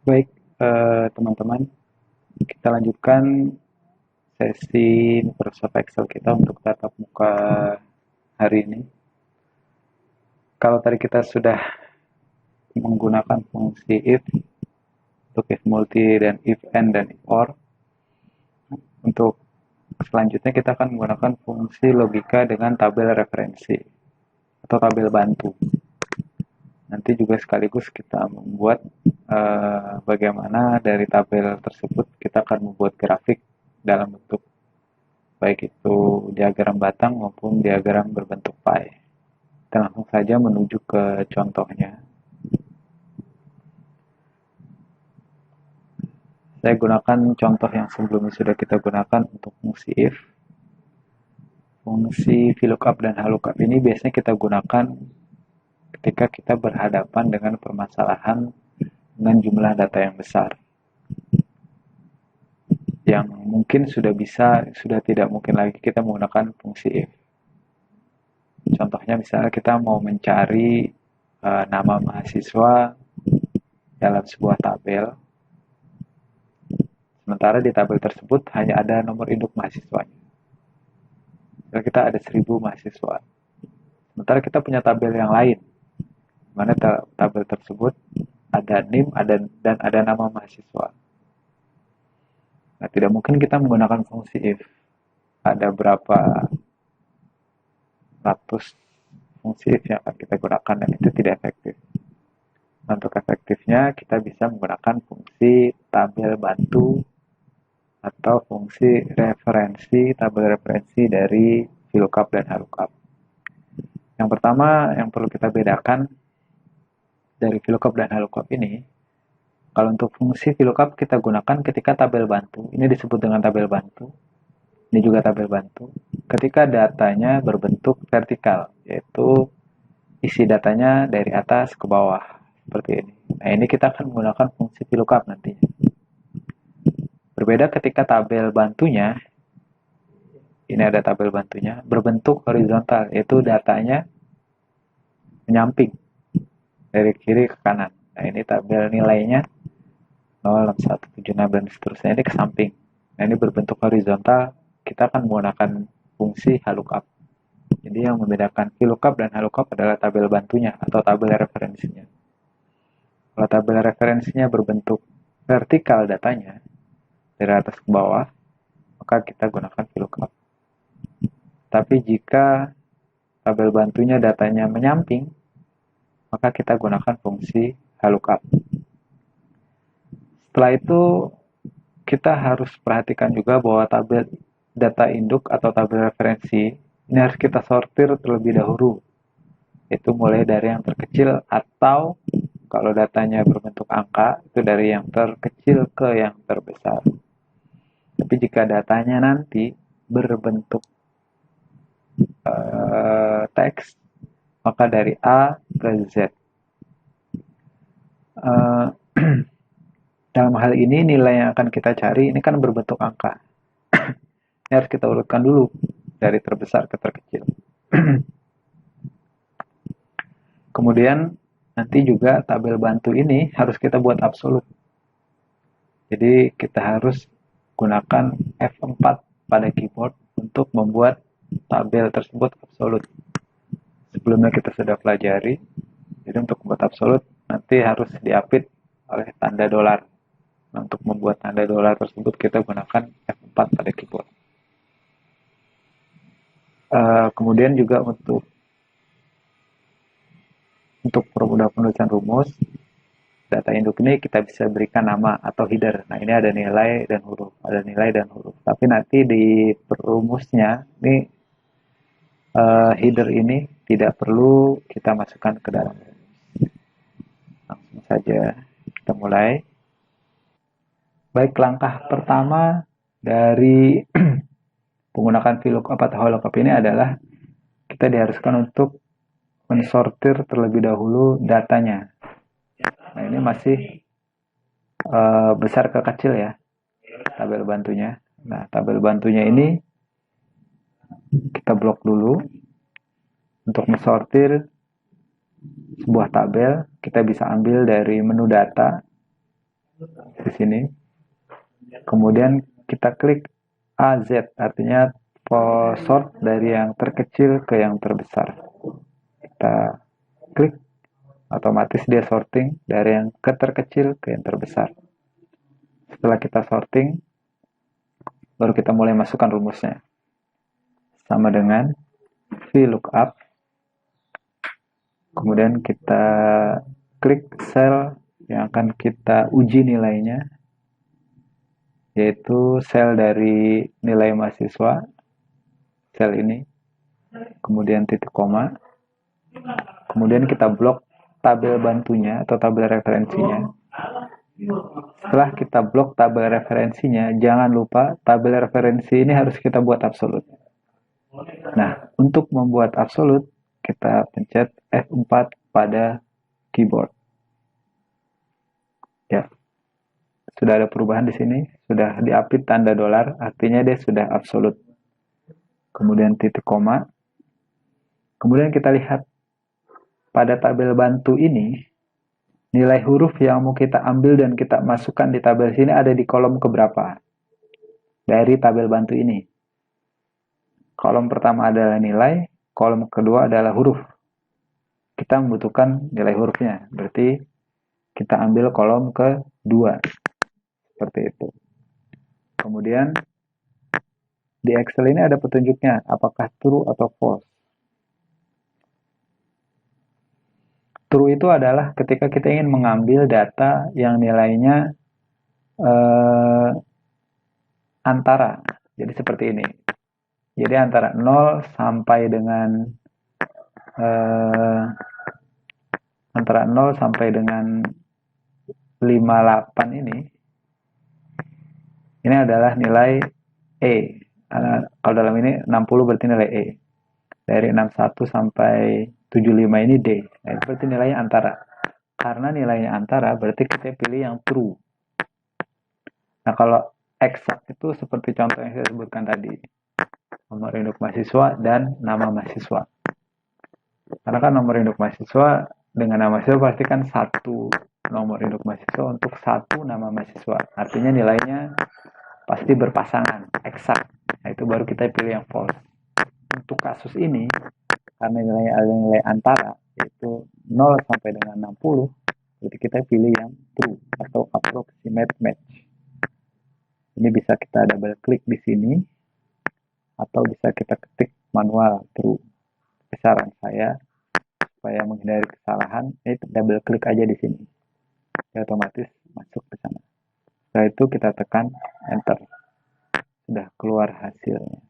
Baik, teman-teman, kita lanjutkan sesi Microsoft Excel kita untuk tatap muka hari ini. Kalau tadi kita sudah menggunakan fungsi if untuk if multi dan if and dan if or, untuk selanjutnya kita akan menggunakan fungsi logika dengan tabel referensi atau tabel bantu. Nanti juga sekaligus kita membuat bagaimana dari tabel tersebut kita akan membuat grafik dalam bentuk baik itu diagram batang maupun diagram berbentuk pie. Kita langsung saja menuju ke contohnya. Saya gunakan contoh yang sebelumnya sudah kita gunakan untuk fungsi if. Fungsi VLOOKUP dan HLOOKUP ini biasanya kita gunakan ketika kita berhadapan dengan permasalahan dengan jumlah data yang besar. Yang mungkin sudah tidak mungkin lagi kita menggunakan fungsi if. Contohnya misalnya kita mau mencari nama mahasiswa dalam sebuah tabel. Sementara di tabel tersebut hanya ada nomor induk mahasiswanya. Misalnya kita ada 1000 mahasiswa. Sementara kita punya tabel yang lain, di mana tabel tersebut ada NIM dan ada nama mahasiswa. Nah, tidak mungkin kita menggunakan fungsi if. Ada berapa ratus fungsi if yang akan kita gunakan dan itu tidak efektif. Untuk efektifnya kita bisa menggunakan fungsi tabel bantu atau fungsi referensi, tabel referensi dari VLOOKUP dan HLOOKUP. Yang pertama yang perlu kita bedakan dari VLOOKUP dan HLOOKUP ini, kalau untuk fungsi VLOOKUP kita gunakan ketika tabel bantu, ini disebut dengan tabel bantu, ini juga tabel bantu, ketika datanya berbentuk vertikal, yaitu isi datanya dari atas ke bawah, seperti ini. Nah, ini kita akan menggunakan fungsi VLOOKUP nantinya. Berbeda ketika tabel bantunya, ini ada tabel bantunya, berbentuk horizontal, yaitu datanya menyamping dari kiri ke kanan. Nah, ini tabel nilainya 0, 1, 7, 6, dan seterusnya, ini ke samping. Nah, ini berbentuk horizontal, kita akan menggunakan fungsi HLOOKUP. Jadi yang membedakan VLOOKUP dan HLOOKUP adalah tabel bantunya atau tabel referensinya. Kalau tabel referensinya berbentuk vertikal datanya, dari atas ke bawah, maka kita gunakan VLOOKUP. Tapi jika tabel bantunya datanya menyamping, maka kita gunakan fungsi HLOOKUP. Setelah itu, kita harus perhatikan juga bahwa tabel data induk atau tabel referensi ini harus kita sortir terlebih dahulu, itu mulai dari yang terkecil atau kalau datanya berbentuk angka, itu dari yang terkecil ke yang terbesar. Tapi jika datanya nanti berbentuk teks, maka dari A ke Z. Dalam hal ini nilai yang akan kita cari ini kan berbentuk angka. Ini harus kita urutkan dulu dari terbesar ke terkecil. Kemudian nanti juga tabel bantu ini harus kita buat absolut. Jadi kita harus gunakan F4 pada keyboard untuk membuat tabel tersebut absolut. Sebelumnya kita sudah pelajari. Jadi untuk membuat absolut nanti harus diapit oleh tanda dolar. Nah, untuk membuat tanda dolar tersebut kita gunakan F4 pada keyboard. Kemudian juga untuk permudah penulisan rumus, data induk ini kita bisa berikan nama atau header. Nah, ini ada nilai dan huruf, Tapi nanti di perumusnya, ini header ini tidak perlu kita masukkan ke dalam rumus. Langsung saja kita mulai. Baik, langkah pertama dari menggunakan VLOOKUP atau HLOOKUP ini adalah kita diharuskan untuk mensortir terlebih dahulu datanya. Nah, ini masih besar ke kecil ya, tabel bantunya. Nah, tabel bantunya ini kita blok dulu. Untuk mensortir sebuah tabel, kita bisa ambil dari menu data. di sini. Kemudian kita klik AZ, artinya sort dari yang terkecil ke yang terbesar. Kita klik, otomatis dia sorting dari yang terkecil ke yang terbesar. Setelah kita sorting, baru kita mulai masukkan rumusnya. Sama dengan VLOOKUP. Kemudian kita klik sel yang akan kita uji nilainya, yaitu sel dari nilai mahasiswa, sel ini. Kemudian titik koma. Kemudian kita blok tabel bantunya atau tabel referensinya. Setelah kita blok tabel referensinya, jangan lupa tabel referensi ini harus kita buat absolut. Nah, untuk membuat absolut, kita pencet F4 pada keyboard. Ya, sudah ada perubahan di sini, sudah diapit tanda dolar, artinya dia sudah absolut. Kemudian titik koma. Kemudian kita lihat pada tabel bantu ini, nilai huruf yang mau kita ambil dan kita masukkan di tabel sini ada di kolom keberapa dari tabel bantu ini. Kolom pertama adalah nilai, kolom kedua adalah huruf. Kita membutuhkan nilai hurufnya, berarti kita ambil kolom kedua. Seperti itu. Kemudian di Excel ini ada petunjuknya, apakah true atau false. True itu adalah ketika kita ingin mengambil data yang nilainya antara. Jadi seperti ini. Jadi antara 0 sampai dengan antara 0 sampai dengan 58 ini adalah nilai E. Kalau dalam ini 60 berarti nilai E. Dari 61 sampai 75 ini D. Nah, itu berarti nilainya antara. Karena nilainya antara berarti kita pilih yang true. Nah, kalau eksak itu seperti contoh yang saya sebutkan tadi. Nomor induk mahasiswa dan nama mahasiswa. Karena kan nomor induk mahasiswa dengan nama mahasiswa pasti kan satu nomor induk mahasiswa untuk satu nama mahasiswa. Artinya nilainya pasti berpasangan, eksak. Nah, itu baru kita pilih yang false. Untuk kasus ini, karena nilainya ada nilai antara, yaitu 0 sampai dengan 60, berarti kita pilih yang true atau approximate match. Ini bisa kita double klik di sini, atau bisa kita ketik manual true. Saran saya, supaya menghindari kesalahan, double klik aja di sini. Ya, otomatis masuk ke sana. Setelah itu kita tekan enter. Sudah keluar hasilnya.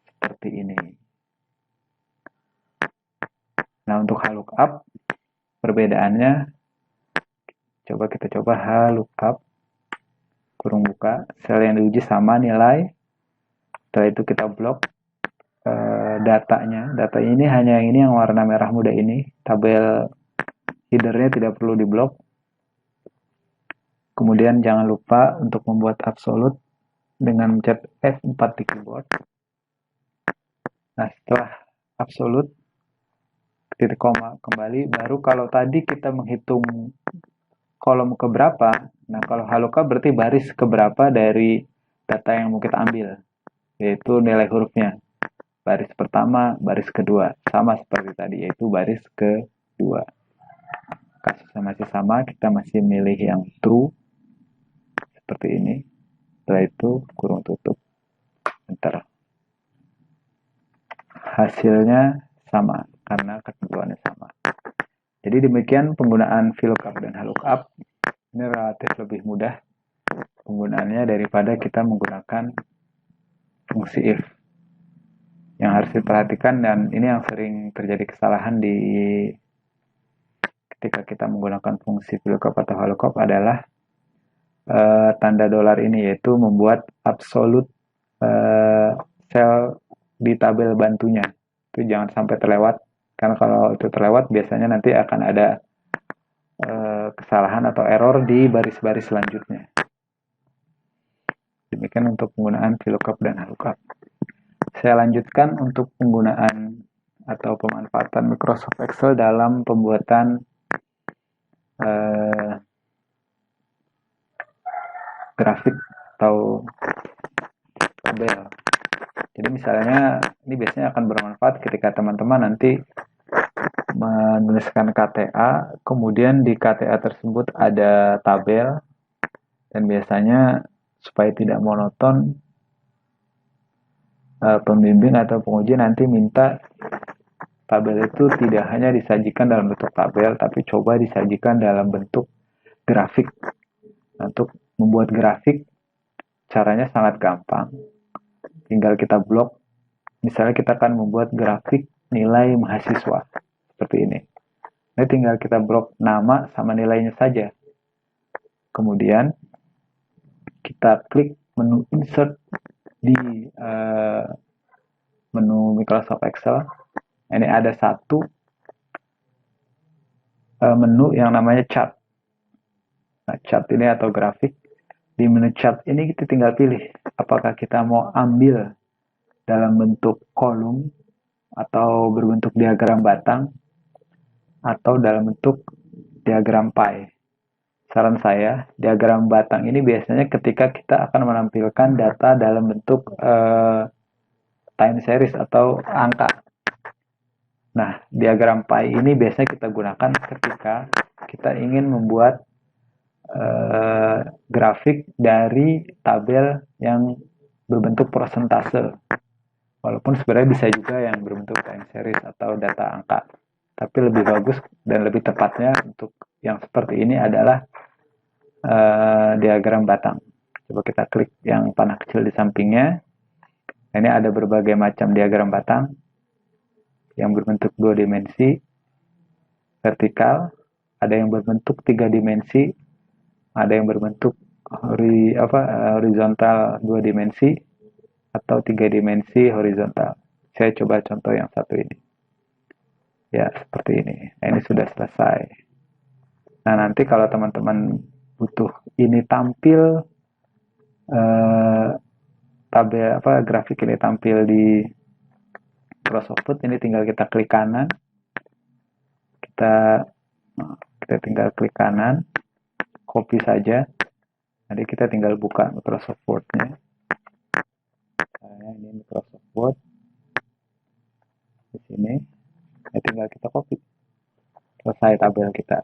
Seperti ini. Nah, untuk VLOOKUP, perbedaannya, kita coba VLOOKUP, kurung buka, sel yang diuji sama nilai. Setelah itu kita blok datanya. Data ini hanya ini yang warna merah muda ini. Tabel headernya tidak perlu diblok. Kemudian jangan lupa untuk membuat absolut dengan mencet F4 di keyboard. Nah, setelah absolut, titik koma kembali, baru kalau tadi kita menghitung kolom keberapa, nah kalau VLOOKUP berarti baris keberapa dari data yang mau kita ambil, yaitu nilai hurufnya. Baris pertama, baris kedua, sama seperti tadi, yaitu baris kedua. Kasusnya masih sama, kita masih milih yang true, seperti ini. Setelah itu, kurung tutup, enter. Hasilnya sama, karena ketentuannya sama. Jadi demikian penggunaan VLOOKUP dan VLOOKUP. Ini relatif lebih mudah penggunaannya daripada kita menggunakan fungsi if. Yang harus diperhatikan, dan ini yang sering terjadi kesalahan ketika kita menggunakan fungsi VLOOKUP atau VLOOKUP adalah tanda dolar ini, yaitu membuat absolut sel di tabel bantunya. Itu jangan sampai terlewat, karena kalau itu terlewat biasanya nanti akan ada kesalahan atau error di baris-baris selanjutnya. Demikian untuk penggunaan VLOOKUP dan VLOOKUP. Saya lanjutkan untuk penggunaan atau pemanfaatan Microsoft Excel dalam pembuatan grafik atau tabel. Jadi misalnya ini biasanya akan bermanfaat ketika teman-teman nanti menuliskan KTA, kemudian di KTA tersebut ada tabel, dan biasanya supaya tidak monoton, pembimbing atau penguji nanti minta tabel itu tidak hanya disajikan dalam bentuk tabel, tapi coba disajikan dalam bentuk grafik. Untuk membuat grafik, caranya sangat gampang. Tinggal kita blok. Misalnya kita akan membuat grafik nilai mahasiswa. Seperti ini. Ini tinggal kita blok nama sama nilainya saja. Kemudian, kita klik menu insert di menu Microsoft Excel. Ini ada satu menu yang namanya chart. Nah, chart ini atau grafik. Di menu chart ini kita tinggal pilih apakah kita mau ambil dalam bentuk kolom atau berbentuk diagram batang atau dalam bentuk diagram pie. Saran saya, diagram batang ini biasanya ketika kita akan menampilkan data dalam bentuk time series atau angka. Nah, diagram pie ini biasanya kita gunakan ketika kita ingin membuat grafik dari tabel yang berbentuk persentase. Walaupun sebenarnya bisa juga yang berbentuk time series atau data angka. Tapi lebih bagus dan lebih tepatnya untuk yang seperti ini adalah diagram batang. Coba kita klik yang panah kecil di sampingnya. Ini ada berbagai macam diagram batang yang berbentuk 2 dimensi, vertikal, ada yang berbentuk 3 dimensi, ada yang berbentuk horizontal 2 dimensi atau 3 dimensi horizontal. Saya coba contoh yang satu ini. Ya, seperti ini. Nah, ini sudah selesai. Nah, nanti kalau teman-teman butuh ini tampil tabel grafik ini tampil di Microsoft Word, ini tinggal kita klik kanan. Kita tinggal klik kanan, copy saja. Nanti kita tinggal buka Microsoft Word-nya. Nah, ini Microsoft Word. Di sini, tinggal kita copy. Selesai tabel kita.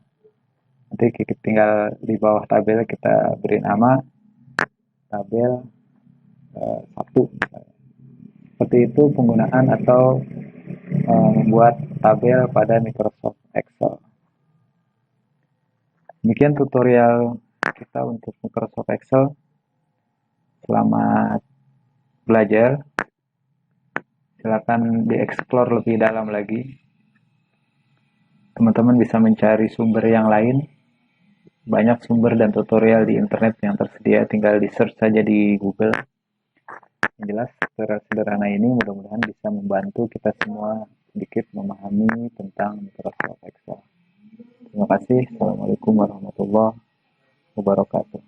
Nanti kita tinggal di bawah tabel kita beri nama tabel 1. Seperti itu penggunaan atau membuat tabel pada Microsoft Excel. Demikian tutorial kita untuk Microsoft Excel. Selamat belajar. Silakan dieksplor lebih dalam lagi. Teman-teman bisa mencari sumber yang lain. Banyak sumber dan tutorial di internet yang tersedia, tinggal di search saja di Google. Yang jelas, tutorial sederhana ini mudah-mudahan bisa membantu kita semua sedikit memahami tentang Microsoft Excel. Terima kasih. Assalamualaikum warahmatullahi wabarakatuh.